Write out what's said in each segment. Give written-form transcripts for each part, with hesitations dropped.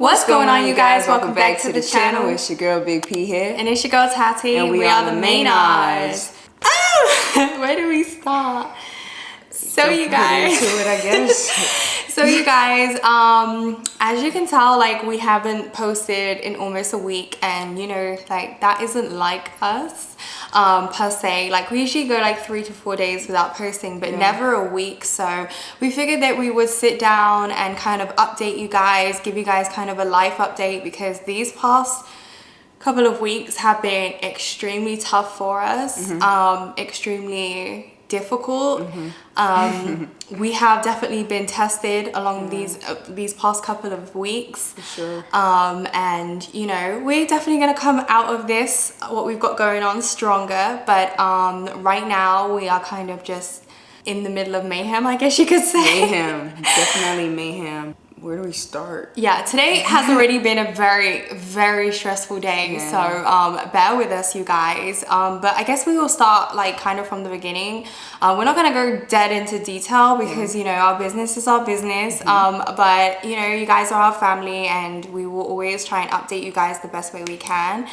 What's going on, you guys? Welcome back to the channel. It's your girl Big P here. And it's your girl Tati. And we are the Maynards. Oh, where do we start? So you guys, into it, I guess. So you guys, as you can tell, like, we haven't posted in almost a week, and you know, like, that isn't like us per se. Like, we usually go like 3 to 4 days without posting, but never a week. So we figured that we would sit down and kind of update you guys, give you guys kind of a life update, because these past couple of weeks have been extremely tough for us, extremely difficult. We have definitely been tested along these past couple of weeks, for sure. And you know, we're definitely going to come out of this, what we've got going on, stronger. But right now we are kind of just in the middle of mayhem, I guess you could say. Mayhem, definitely mayhem. Where do we start? Yeah, today has already been a very stressful day, so bear with us, you guys. But I guess we will start like kind of from the beginning. We're not gonna go dead into detail because you know, our business is our business, but you know, you guys are our family, and we will always try and update you guys the best way we can.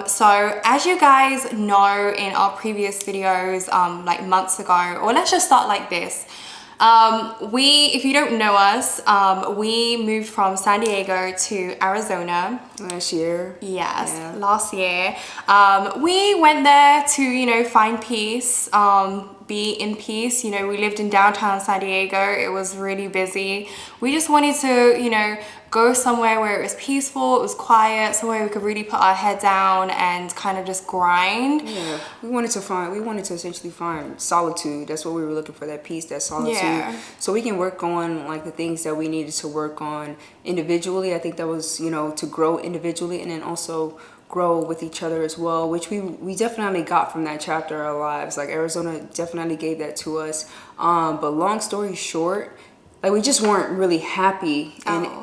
So as you guys know, in our previous videos, like months ago, or let's just start like this. If you don't know us, we moved from San Diego to Arizona last year. Yes, last year. We went there to, you know, find peace, be in peace. You know, we lived in downtown San Diego. It was really busy. We just wanted to, you know, go somewhere where it was peaceful, it was quiet, somewhere we could really put our head down and kind of just grind. Yeah, we wanted to essentially find solitude. That's what we were looking for, that peace, that solitude. So we can work on like the things that we needed to work on individually. I think that was, you know, to grow individually and then also grow with each other as well, which we definitely got from that chapter of our lives. Like, Arizona definitely gave that to us. But long story short, like, we just weren't really happy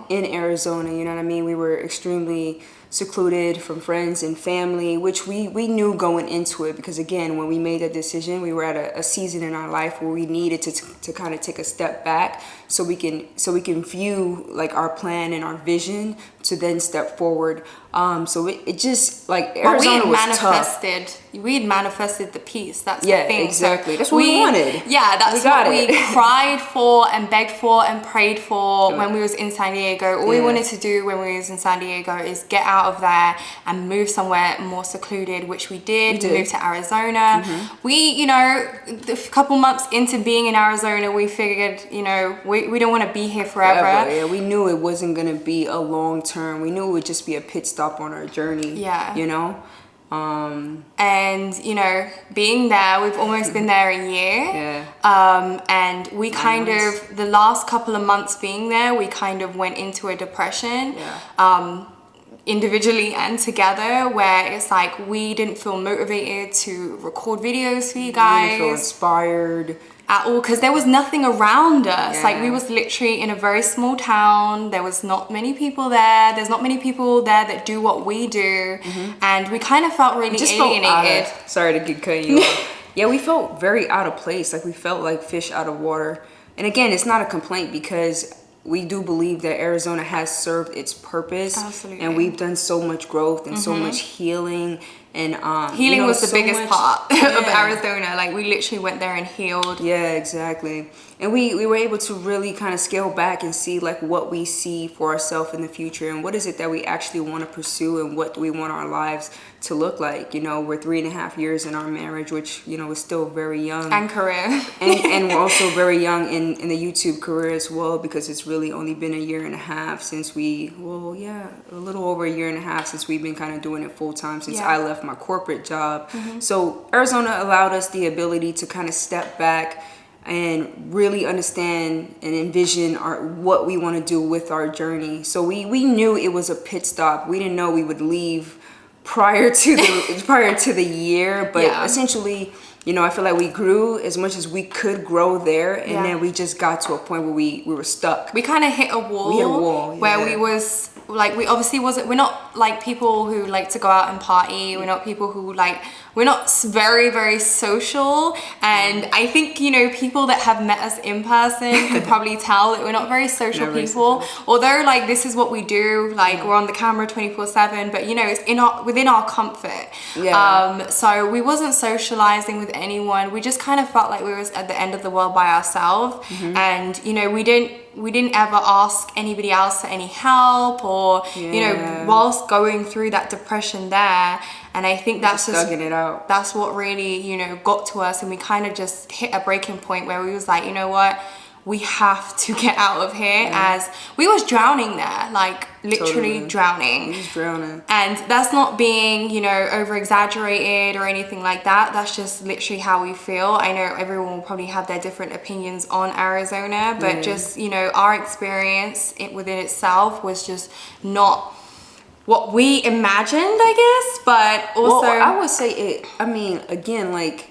in Arizona, you know what I mean? We were extremely secluded from friends and family, which we knew going into it, because again, when we made that decision, we were at a season in our life where we needed to kind of take a step back so we can view like our plan and our vision to then step forward. So it just, like, Arizona was tough. We had manifested the peace. That's the thing. Yeah, exactly. So that's what we wanted. Yeah, that's what we cried for and begged for and prayed for when we was in San Diego. All we wanted to do when we was in San Diego is get out of there and move somewhere more secluded, which we did. We moved to Arizona. We, you know, a couple months into being in Arizona, we figured, you know, we don't want to be here forever. Yeah, we knew it wasn't going to be a long term. We knew it would just be a pit stop on our journey. Yeah. You know? And you know, being there, we've almost been there a year. And we kind of, the last couple of months being there, we kind of went into a depression. Individually and together, where it's like we didn't feel motivated to record videos for you guys. We didn't feel inspired at all, because there was nothing around us. Like, we was literally in a very small town. There was not many people there. There's not many people there that do what we do, and we kind of felt really alienated. Sorry to get cut you off. Yeah, we felt very out of place. Like, we felt like fish out of water. And again, it's not a complaint, because we do believe that Arizona has served its purpose. Absolutely. And we've done so much growth and so much healing. And healing, you know, was the biggest part of Arizona. Like, we literally went there and healed. Yeah, exactly. And we were able to really kind of scale back and see like what we see for ourselves in the future, and what is it that we actually want to pursue, and what do we want our lives to look like. You know, we're 3.5 years in our marriage, which, you know, is still very young. And career. and we're also very young in the YouTube career as well, because it's really only been 1.5 years since a little over 1.5 years since we've been kind of doing it full time, since I left my corporate job. So Arizona allowed us the ability to kind of step back and really understand and envision what we want to do with our journey. So we knew it was a pit stop. We didn't know we would leave prior to the year, but essentially, you know, I feel like we grew as much as we could grow there, and then we just got to a point where we were stuck. We kind of hit a wall. We hit a wall, where we was like, we obviously wasn't, we're not like people who like to go out and party. We're not people who like, we're not very, very social. And I think, you know, people that have met us in person could probably tell that we're not very social people. Although like this is what we do, like we're on the camera 24/7, but you know, it's within our comfort. So we wasn't socializing with anyone. We just kind of felt like we was at the end of the world by ourselves. And you know, we didn't ever ask anybody else for any help, or you know, whilst going through that depression there. And I think that's just thugging it out. That's what really, you know, got to us, and we kind of just hit a breaking point where we was like, you know what, we have to get out of here. As we was drowning there, like literally drowning. We was drowning. And that's not being, you know, over exaggerated or anything like that. That's just literally how we feel. I know everyone will probably have their different opinions on Arizona, but just, you know, our experience within itself was just not what we imagined, I guess. But also, well, I would say it. I mean, again, like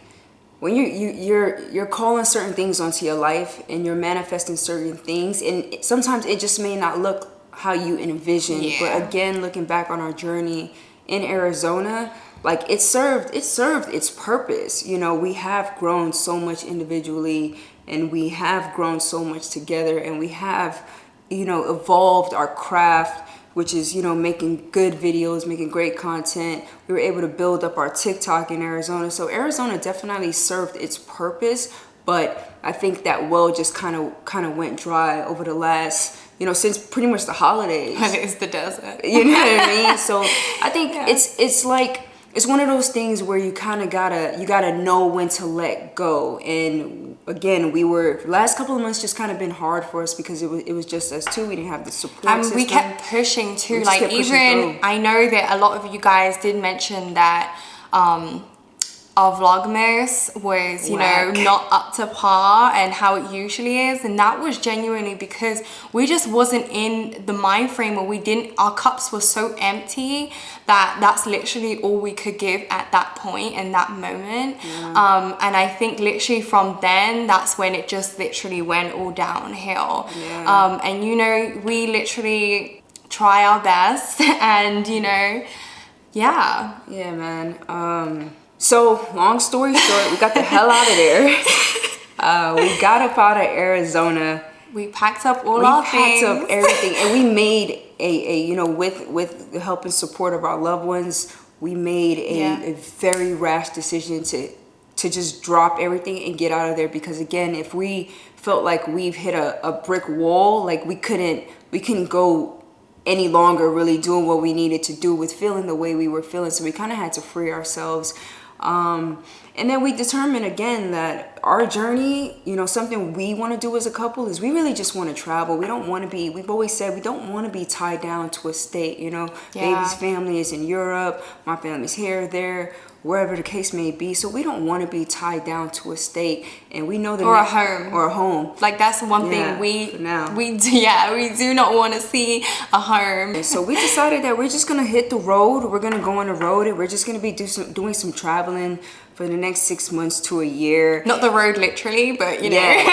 when you're calling certain things onto your life and you're manifesting certain things, and sometimes it just may not look how you envision. But again, looking back on our journey in Arizona, like it served its purpose. You know, we have grown so much individually, and we have grown so much together, and we have, you know, evolved our craft, which is, you know, making good videos, making great content. We were able to build up our TikTok in Arizona. So Arizona definitely served its purpose, but I think that well just kind of went dry over the last, you know, since pretty much the holidays. And it's the desert. You know what I mean? So I think it's like, it's one of those things where you kind of gotta know when to let go. And again, last couple of months just kind of been hard for us because it was just us two. We didn't have the support system. We kept pushing too. Like even I know that a lot of you guys did mention that our Vlogmas was, you know, not up to par and how it usually is, and that was genuinely because we just wasn't in the mind frame where our cups were so empty that that's literally all we could give at that point in that moment. And I think literally from then, that's when it just literally went all downhill. And you know, we literally try our best, and you know, man. So, long story short, we got the hell out of there. We got up out of Arizona. We packed up our things. We packed up everything, and we made a you know, with the help and support of our loved ones, we made a very rash decision to just drop everything and get out of there. Because again, if we felt like we've hit a brick wall, like we couldn't go any longer really doing what we needed to do with feeling the way we were feeling. So we kind of had to free ourselves. And then we determined again that our journey, you know, something we want to do as a couple is we really just want to travel. We don't want to be, we've always said we don't want to be tied down to a state, you know. Baby's family is in Europe, my family's here, there, wherever the case may be. So we don't want to be tied down to a state, and we know that or a home. Like that's one thing we do not want to see a home. And so we decided that we're just gonna hit the road. We're gonna go on the road, and we're just gonna be doing some traveling for the next 6 months to a year. Not the road literally, but you know. And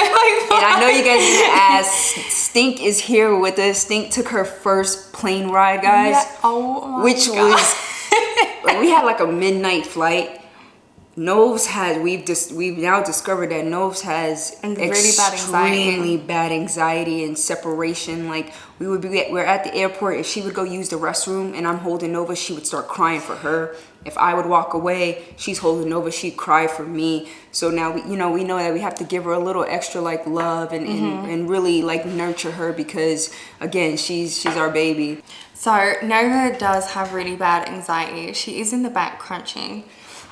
I know you guys are gonna ask, Stink is here with us. Stink took her first plane ride, guys. Oh my which God. Was like, we had like a midnight flight. We've now discovered that Noves has extremely bad anxiety and separation. Like we're at the airport, if she would go use the restroom and I'm holding Nova, she would start crying for her. If I would walk away, she's holding Nova, she'd cry for me. So now we know that we have to give her a little extra like love and really like nurture her, because again, she's our baby. So Nova does have really bad anxiety. She is in the back crunching.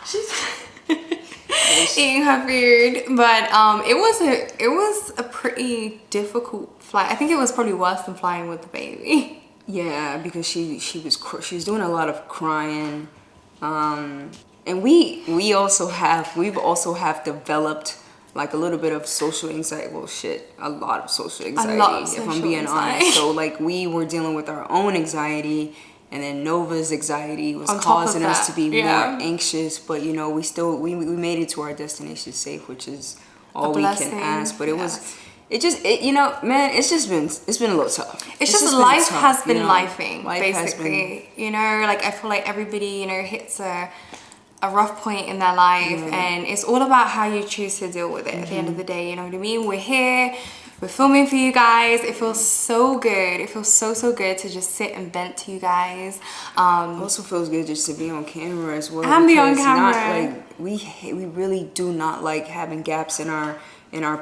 She's eating her food, but it was a pretty difficult flight. I think it was probably worse than flying with the baby. Yeah, because she was doing a lot of crying, and we've also have developed like a little bit of social anxiety. Well, a lot of social anxiety, if I'm being honest. So like we were dealing with our own anxiety, and then Nova's anxiety was causing us to be more anxious. But you know, we made it to our destination safe, which is all we can ask. But it you know, man, it's been a little tough. It's just been life tough, has been you know? lifing, Life basically. You know, like I feel like everybody, you know, hits a rough point in their life, and it's all about how you choose to deal with it at the end of the day. You know what I mean? We're here, we're filming for you guys. It feels so good. It feels so good to just sit and vent to you guys. Also feels good just to be on camera as well. And be on because camera. Not, like, we really do not like having gaps in our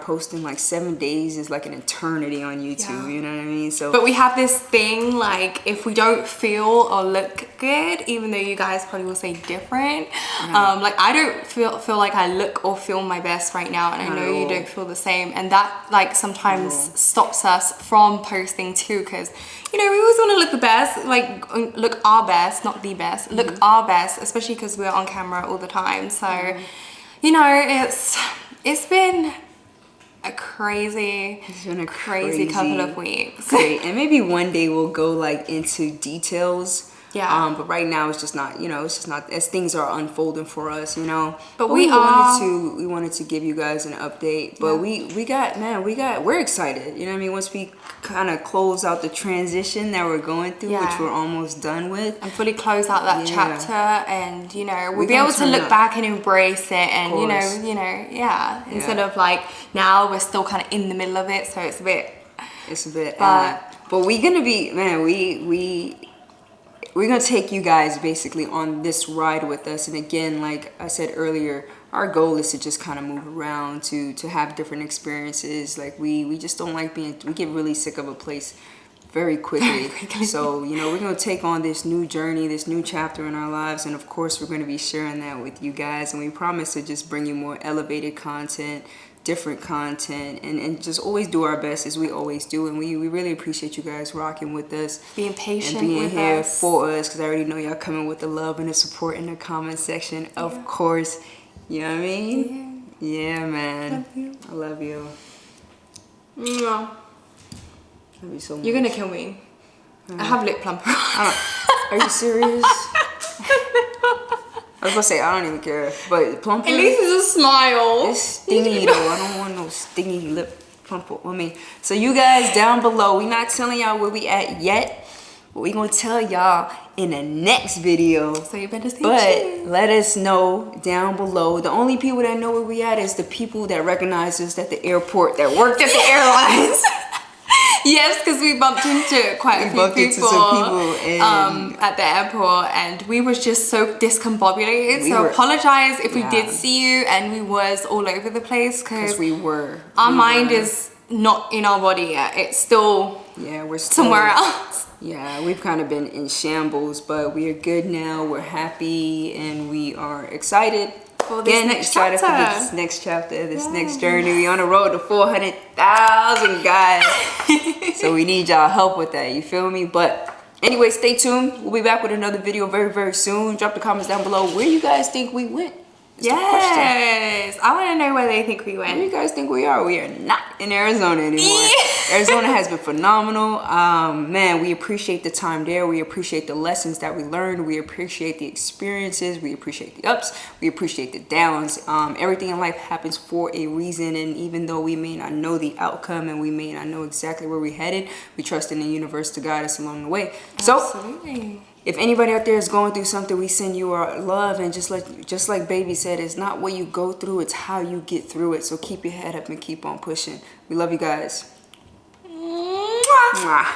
posting. Like 7 days is like an eternity on YouTube. You know what I mean? So, but we have this thing, like, if we don't feel or look good, even though you guys probably will say different, like I don't feel like I look or feel my best right now, and I know you don't feel the same, and that like sometimes stops us from posting too, because you know we always want to look the best, like look our best, not the best, look our best, especially because we're on camera all the time. So you know, it's been a crazy couple of weeks. Great. And maybe one day we'll go like into details. Yeah. But right now it's just not, you know, it's just not, as things are unfolding for us, you know. But we wanted to give you guys an update. But we're excited. You know what I mean? Once we kind of close out the transition that we're going through, which we're almost done with. And fully close out that chapter, and you know, we'll be able to look back and embrace it, and you know, instead of like now we're still kind of in the middle of it, so it's a bit but we're gonna be, man, we're gonna take you guys basically on this ride with us. And again, like I said earlier, our goal is to just kind of move around, to have different experiences. Like we just don't like we get really sick of a place very quickly. So, you know, we're gonna take on this new journey, this new chapter in our lives, and of course we're gonna be sharing that with you guys. And we promise to just bring you more elevated content, different content, and just always do our best as we always do. And we really appreciate you guys rocking with us, being patient and being with here us. for us, because I already know y'all coming with the love and the support in the comment section, of course. You know what I mean? Yeah, man. I love you. Mwah. Love you so much. You're gonna kill me. I have lip plumper. Are you serious? I was gonna say I don't even care, but plumper. At least it's a smile. It's stingy though. I don't want no stingy lip plumper with me. So you guys down below, we not telling y'all where we at yet, but we gonna tell y'all in the next video. So you better stay But tuned. let us know down below. The only people that know where we at is the people that recognize us at the airport, that worked at the airlines. Yes, because we bumped into quite a few people and at the airport, and we was just so discombobulated. So apologize if we did see you and we was all over the place, because our mind is not in our body yet. It's still we're somewhere else. Yeah, we've kind of been in shambles, but we are good now. We're happy and we are excited. For this next chapter. For this next chapter, this next journey. We on the road to 400,000, guys. So we need y'all help with that, you feel me? But anyway, stay tuned. We'll be back with another video very, very soon. Drop the comments down below where you guys think we went. Yes, I want to know where they think we went. Where do you guys think we are? We are not in Arizona anymore. Arizona has been phenomenal. Man, we appreciate the time there. We appreciate the lessons that we learned. We appreciate the experiences. We appreciate the ups. We appreciate the downs. Everything in life happens for a reason, and even though we may not know the outcome and we may not know exactly where we're headed, we trust in the universe to guide us along the way. Absolutely. So if anybody out there is going through something, we send you our love. And just like Baby said, it's not what you go through, it's how you get through it. So keep your head up and keep on pushing. We love you guys. Mwah. Mwah.